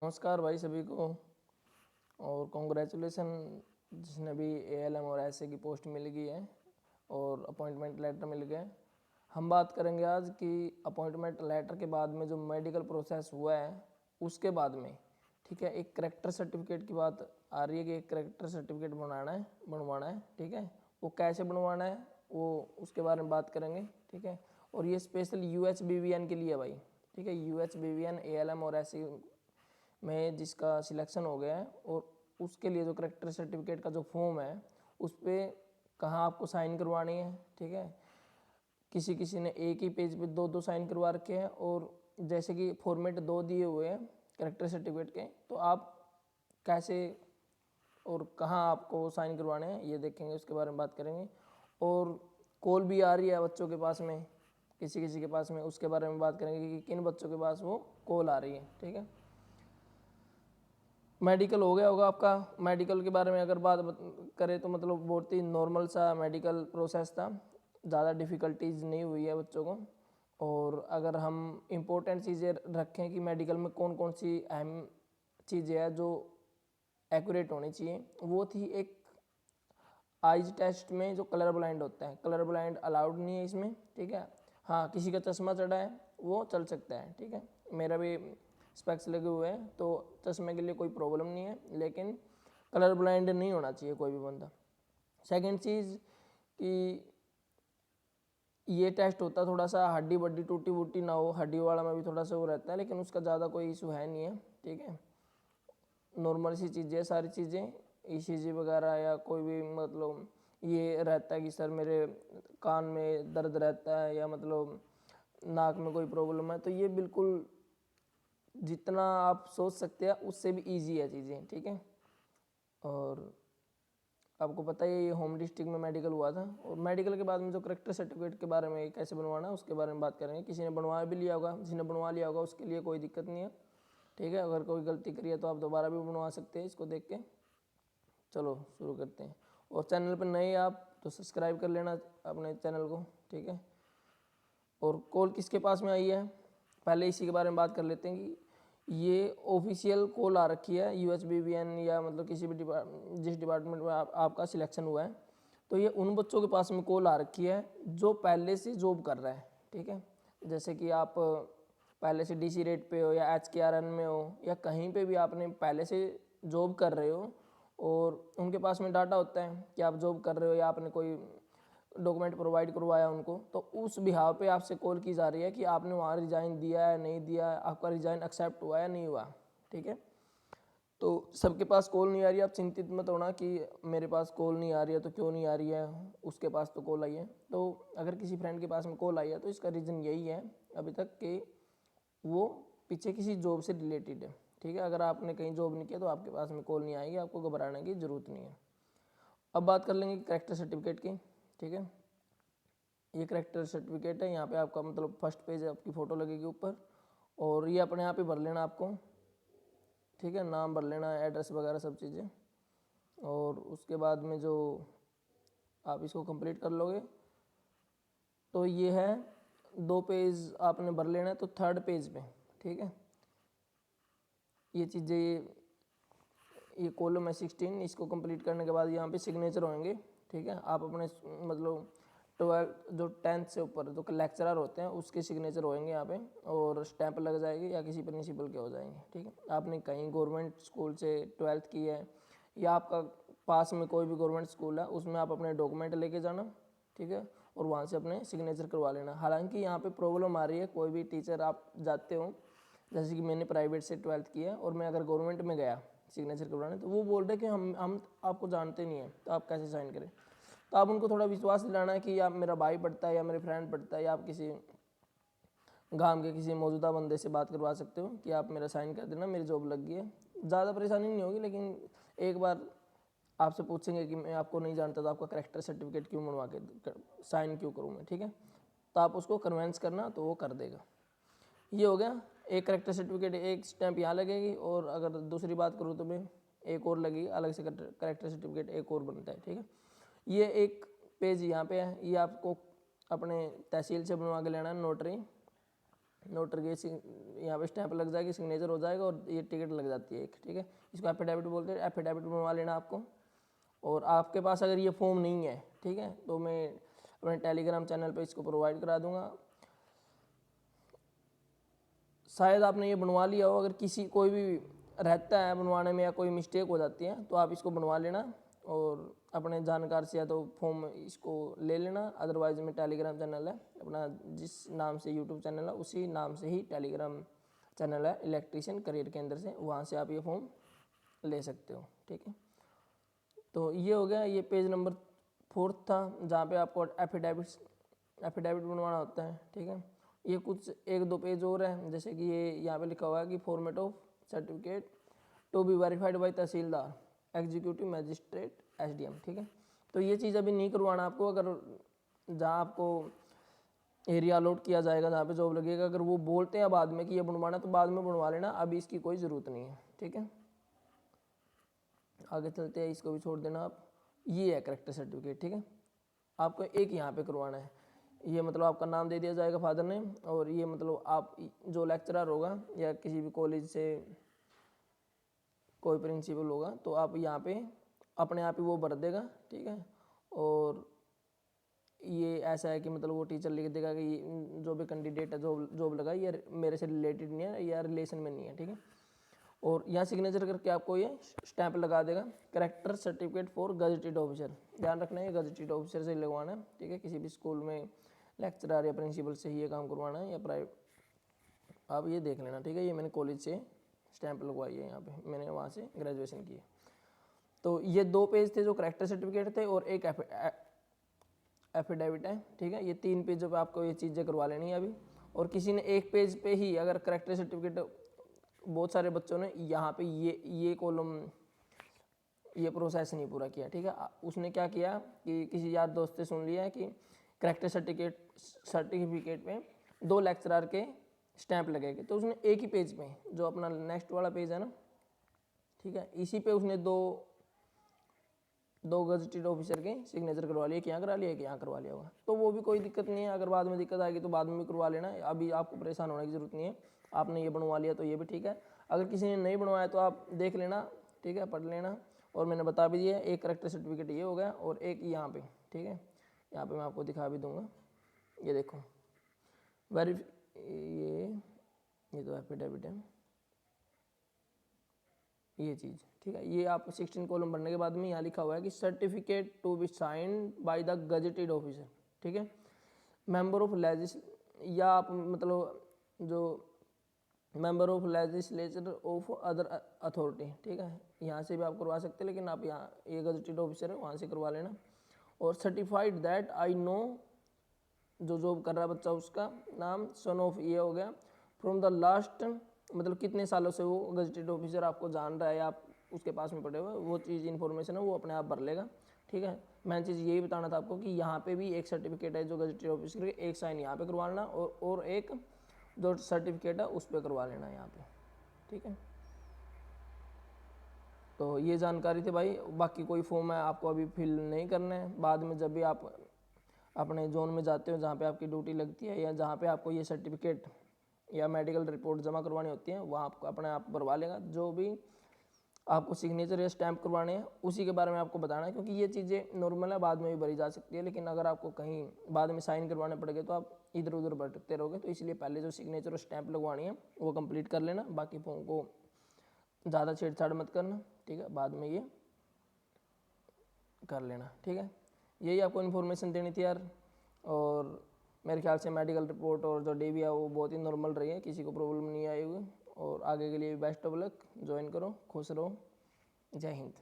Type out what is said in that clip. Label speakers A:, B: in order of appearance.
A: नमस्कार भाई सभी को। और कॉन्ग्रेचुलेसन जिसने भी एएलएम और एसए की पोस्ट मिल गई है और अपॉइंटमेंट लेटर मिल गया है। हम बात करेंगे आज कि अपॉइंटमेंट लेटर के बाद में जो मेडिकल प्रोसेस हुआ है उसके बाद में, ठीक है, एक करेक्टर सर्टिफिकेट की बात आ रही है कि एक करेक्टर सर्टिफिकेट बनवाना है, ठीक है। वो कैसे बनवाना है वो उसके बारे में बात करेंगे, ठीक है। और ये स्पेशल यूएचबीवीएन के लिए है भाई, ठीक है। यूएचबीवीएन एएलएम और एसए में जिसका सिलेक्शन हो गया है और उसके लिए जो करेक्टर सर्टिफिकेट का जो फॉर्म है उस पर कहाँ आपको साइन करवानी है, ठीक है। किसी किसी ने एक ही पेज पे दो दो साइन करवा रखे हैं और जैसे कि फॉर्मेट दो दिए हुए हैं करेक्टर सर्टिफिकेट के, तो आप कैसे और कहाँ आपको साइन करवाने हैं ये देखेंगे, उसके बारे में बात करेंगे। और कॉल भी आ रही है बच्चों के पास में, किसी किसी के पास में, उसके बारे में बात करेंगे कि किन बच्चों के पास वो कॉल आ रही है, ठीक है। मेडिकल हो गया होगा आपका। मेडिकल के बारे में अगर बात करें तो मतलब बहुत ही नॉर्मल सा मेडिकल प्रोसेस था, ज़्यादा डिफ़िकल्टीज नहीं हुई है बच्चों को। और अगर हम इम्पोर्टेंट चीज़ें रखें कि मेडिकल में कौन कौन सी अहम चीज़ें हैं जो एक्यूरेट होनी चाहिए, वो थी एक आइज टेस्ट में जो कलर ब्लाइंड होता है, कलर ब्लाइंड अलाउड नहीं है इसमें, ठीक है। हाँ, किसी का चश्मा चढ़ा है वो चल सकता है, ठीक है। मेरा भी स्पेक्स लगे हुए हैं तो चश्मे के लिए कोई प्रॉब्लम नहीं है, लेकिन कलर ब्लाइंड नहीं होना चाहिए कोई भी बंदा। सेकंड चीज़ कि ये टेस्ट होता है थोड़ा सा हड्डी बड्डी टूटी वूटी ना हो, हड्डी वाला में भी थोड़ा सा वो रहता है, लेकिन उसका ज़्यादा कोई इशू है नहीं है, ठीक है। नॉर्मल सी चीज़ें, सारी चीज़ें, ईसीजी वगैरह या कोई भी मतलब ये रहता है कि सर मेरे कान में दर्द रहता है या मतलब नाक में कोई प्रॉब्लम है, तो ये बिल्कुल जितना आप सोच सकते हैं उससे भी इजी है चीज़ें, ठीक है। और आपको पता ही है ये होम डिस्ट्रिक्ट में मेडिकल हुआ था। और मेडिकल के बाद में जो करेक्टर सर्टिफिकेट के बारे में कैसे बनवाना है उसके बारे में बात करेंगे। किसी ने बनवा भी लिया होगा, जिसने बनवा लिया होगा उसके लिए कोई दिक्कत नहीं है, ठीक है। अगर कोई गलती करी है तो आप दोबारा भी बनवा सकते हैं इसको देख के। चलो शुरू करते हैं। और चैनल पर नए आप तो सब्सक्राइब कर लेना अपने चैनल को, ठीक है। और कॉल किसके पास में आई है पहले इसी के बारे में बात कर लेते हैं कि ये ऑफिशियल कॉल आ रखी है यूएचबीवीएन या मतलब किसी भी जिस डिपार्टमेंट में आपका सिलेक्शन हुआ है, तो ये उन बच्चों के पास में कॉल आ रखी है जो पहले से जॉब कर रहा है, ठीक है। जैसे कि आप पहले से डीसी रेट पे हो या एचकेआरएन में हो या कहीं पे भी आपने पहले से जॉब कर रहे हो और उनके पास में डाटा होता है कि आप जॉब कर रहे हो या आपने कोई डॉक्यूमेंट प्रोवाइड करवाया उनको, तो उस बिहाव पे आपसे कॉल की जा रही है कि आपने वहाँ रिजाइन दिया है नहीं दिया है, आपका रिजाइन एक्सेप्ट हुआ है नहीं हुआ, ठीक है। तो सबके पास कॉल नहीं आ रही है, आप चिंतित मत होना कि मेरे पास कॉल नहीं आ रही है तो क्यों नहीं आ रही है, उसके पास तो कॉल आई है। तो अगर किसी फ्रेंड के पास में कॉल आई है तो इसका रीज़न यही है अभी तक कि वो पीछे किसी जॉब से रिलेटेड है, ठीक है। अगर आपने कहीं जॉब नहीं किया तो आपके पास में कॉल नहीं आएगी, आपको घबराने की ज़रूरत नहीं है। अब बात कर लेंगे करेक्टर सर्टिफिकेट की, ठीक है। ये करेक्टर सर्टिफिकेट है, यहाँ पे आपका मतलब फर्स्ट पेज आपकी फ़ोटो लगेगी ऊपर और ये अपने आप ही भर लेना आपको, ठीक है। नाम भर लेना, एड्रेस वगैरह सब चीज़ें। और उसके बाद में जो आप इसको कंप्लीट कर लोगे तो ये है 2 पेज आपने भर लेना है, तो थर्ड पेज पे, ठीक है, ये चीज़ें ये कॉलम है 16, इसको कंप्लीट करने के बाद यहाँ पे सिग्नेचर होंगे, ठीक है। आप अपने मतलब 12 जो 10th से ऊपर जो लेक्चरर होते हैं उसके सिग्नेचर होंगे यहाँ पे और स्टैंप लग जाएगी या किसी प्रिंसिपल के हो जाएंगे, ठीक है। आपने कहीं गवर्नमेंट स्कूल से 12th की है या आपका पास में कोई भी गवर्नमेंट स्कूल है उसमें आप अपने डॉक्यूमेंट लेके जाना, ठीक है, और वहाँ से अपने सिग्नेचर करवा लेना। हालांकि यहाँ पे प्रॉब्लम आ रही है, कोई भी टीचर आप जाते हो, जैसे कि मैंने प्राइवेट से 12th किया और मैं अगर गवर्नमेंट में गया सिग्नेचर करवाने तो वो बोल रहे कि हम आपको जानते नहीं हैं तो आप कैसे साइन करें। तो आप उनको थोड़ा विश्वास दिलाना है कि आप मेरा भाई पढ़ता है या मेरे फ्रेंड पढ़ता है या आप किसी गांव के किसी मौजूदा बंदे से बात करवा सकते हो कि आप मेरा साइन कर देना, मेरी जॉब लग गई है। ज़्यादा परेशानी नहीं होगी, लेकिन एक बार आपसे पूछेंगे कि मैं आपको नहीं जानता तो आपका करेक्टर सर्टिफिकेट क्यों बनवा के साइन क्यों करूँ मैं, ठीक है। तो आप उसको कन्वेंस करना तो वो कर देगा। ये हो गया एक करेक्टर सर्टिफिकेट, एक स्टैंप यहाँ लगेगी और अगर दूसरी बात करूँ तो मैं एक और लगेगी अलग से करेक्टर सर्टिफिकेट एक और बनता है, ठीक है। ये एक पेज यहाँ पे है, ये आपको अपने तहसील से बनवा के लेना है, नोटरी नोटरी के यहाँ पे स्टैंप लग जाएगी, सिग्नेचर हो जाएगा और ये टिकट लग जाती है एक, ठीक है। इसको एफिडेविट बोलते हैं। एफिडेविट बनवा लेना आपको। और आपके पास अगर ये फॉर्म नहीं है, ठीक है, तो मैं अपने टेलीग्राम चैनल पे इसको प्रोवाइड करा दूंगा। शायद आपने ये बनवा लिया हो, अगर किसी कोई भी रहता है बनवाने में या कोई मिस्टेक हो जाती है तो आप इसको बनवा लेना और अपने जानकार से या तो फॉर्म इसको ले लेना। अदरवाइज में टेलीग्राम चैनल है अपना, जिस नाम से यूट्यूब चैनल है उसी नाम से ही टेलीग्राम चैनल है इलेक्ट्रीशियन करियर के अंदर से, वहाँ से आप ये फॉर्म ले सकते हो, ठीक है। तो ये हो गया, ये पेज नंबर 4 था जहाँ पे आपको एफिडेविट बनवाना होता है, ठीक है। ये कुछ 1-2 पेज और है, जैसे कि ये यहाँ पे लिखा हुआ है कि format of certificate to be verified by tahsildar, executive magistrate, SDM, ठीक है। तो ये चीज़ अभी नहीं करवाना आपको। अगर जहाँ आपको एरिया अलॉट किया जाएगा, जहाँ पे जॉब लगेगा, अगर वो बोलते हैं बाद में कि ये बनवाना तो बाद में बनवा लेना, अभी इसकी कोई ज़रूरत नहीं है, ठीक है। आगे चलते हैं, इसको भी छोड़ देना आप। ये है करेक्टर सर्टिफिकेट, ठीक है। आपको एक यहाँ पे करवाना है। ये मतलब आपका नाम दे दिया जाएगा फादर ने, और ये मतलब आप जो लेक्चरर होगा या किसी भी कॉलेज से कोई प्रिंसिपल होगा तो आप यहाँ पे अपने आप ही वो भर देगा, ठीक है। और ये ऐसा है कि मतलब वो टीचर लिख देगा कि जो भी कैंडिडेट है जॉब लगा ये मेरे से रिलेटेड नहीं है या रिलेशन में नहीं है, ठीक है। और यहाँ सिग्नेचर करके आपको ये स्टैंप लगा देगा, character certificate for gazetted officer. ध्यान रखना है गजेटेड ऑफिसर से लगवाना है, ठीक है। किसी भी स्कूल में लेक्चरर या प्रिंसिपल से ही ये काम करवाना है या प्राइवेट, आप ये देख लेना, ठीक है। ये मैंने कॉलेज से स्टैंप लगवाई है, यहाँ पे मैंने वहाँ से ग्रेजुएशन की है। तो ये 2 पेज थे जो करेक्टर सर्टिफिकेट थे और एक एफिडेविट है, ठीक है। ये 3 पेजों पे आपको ये चीज़ें करवा लेनी है अभी। और किसी ने एक पेज पे ही अगर करेक्टर सर्टिफिकेट, बहुत सारे बच्चों ने यहाँ पे ये कॉलम, ये प्रोसेस नहीं पूरा किया, ठीक है। उसने क्या किया कि किसी यार दोस्त से सुन लिया है कि करेक्टर सर्टिफिकेट में 2 लेक्चरर के स्टैंप लगेंगे, तो उसने एक ही पेज पे, जो अपना नेक्स्ट वाला पेज है ना, ठीक है, इसी पे उसने दो गजेटेड ऑफिसर के सिग्नेचर करवा लिए, कि यहाँ करा लिया कि यहाँ करवा लिया होगा। तो वो भी कोई दिक्कत नहीं है, अगर बाद में दिक्कत आएगी तो बाद में भी करवा लेना, अभी आपको परेशान होने की जरूरत नहीं है। आपने ये बनवा लिया तो ये भी ठीक है, अगर किसी ने नहीं बनवाया तो आप देख लेना, ठीक है, पढ़ लेना। और मैंने बता भी दिया, एक करेक्टर सर्टिफिकेट ये हो गया और एक यहाँ पे, ठीक है। यहाँ पे मैं आपको दिखा भी दूंगा, ये देखो ये तो एफिडेविट है, ये चीज़, ठीक है। ये आप 16 कॉलम भरने के बाद में यहाँ लिखा हुआ है कि certificate to be signed by the gazetted officer, ठीक है, मेंबर ऑफ या आप मतलब जो member of legislature of other authority, ठीक है, यहाँ से भी आप करवा सकते हैं, लेकिन आप यहाँ ये गजेटेड ऑफिसर है वहाँ से करवा लेना। और सर्टिफाइड दैट आई नो, जो जॉब कर रहा है बच्चा उसका नाम, सन ऑफ, ये हो गया, फ्रॉम द लास्ट, मतलब कितने सालों से वो गजेटेड ऑफिसर आपको जान रहा है या आप उसके पास में पड़े हुए, वो चीज़ इन्फॉर्मेशन है वो अपने आप भर लेगा, ठीक है। मैं चीज़ यही बताना था आपको कि यहाँ पे भी एक सर्टिफिकेट है जो गजेटेड ऑफिसर के, एक साइन यहाँ पे करवा लेना और एक जो सर्टिफिकेट है उस पर करवा लेना यहाँ पे, ठीक है। तो ये जानकारी थी भाई, बाकी कोई फॉर्म है आपको अभी फिल नहीं करना है, बाद में जब भी आप अपने जोन में जाते हो जहाँ पे आपकी ड्यूटी लगती है या जहाँ पे आपको ये सर्टिफिकेट या मेडिकल रिपोर्ट जमा करवानी होती है, वहाँ आपको अपने आप भरवा लेगा। जो भी आपको सिग्नेचर या स्टैंप करवाने हैं उसी के बारे में आपको बताना है, क्योंकि ये चीज़ें नॉर्मल है, बाद में भी भरी जा सकती है, लेकिन अगर आपको कहीं बाद में साइन करवाने पड़ गए तो आप इधर उधर भटकते रहोगे। तो इसलिए पहले जो सिग्नेचर और स्टैंप लगवानी है वो कंप्लीट कर लेना, बाकी फॉर्म को ज़्यादा छेड़छाड़ मत करना, ठीक है, बाद में ये कर लेना, ठीक है। यही आपको इन्फॉर्मेशन देनी थी यार। और मेरे ख्याल से मेडिकल रिपोर्ट और जो डीवी है वो बहुत ही नॉर्मल रही है, किसी को प्रॉब्लम नहीं आई हुई। और आगे के लिए बेस्ट ऑफ लक, ज्वाइन करो, खुश रहो, जय हिंद।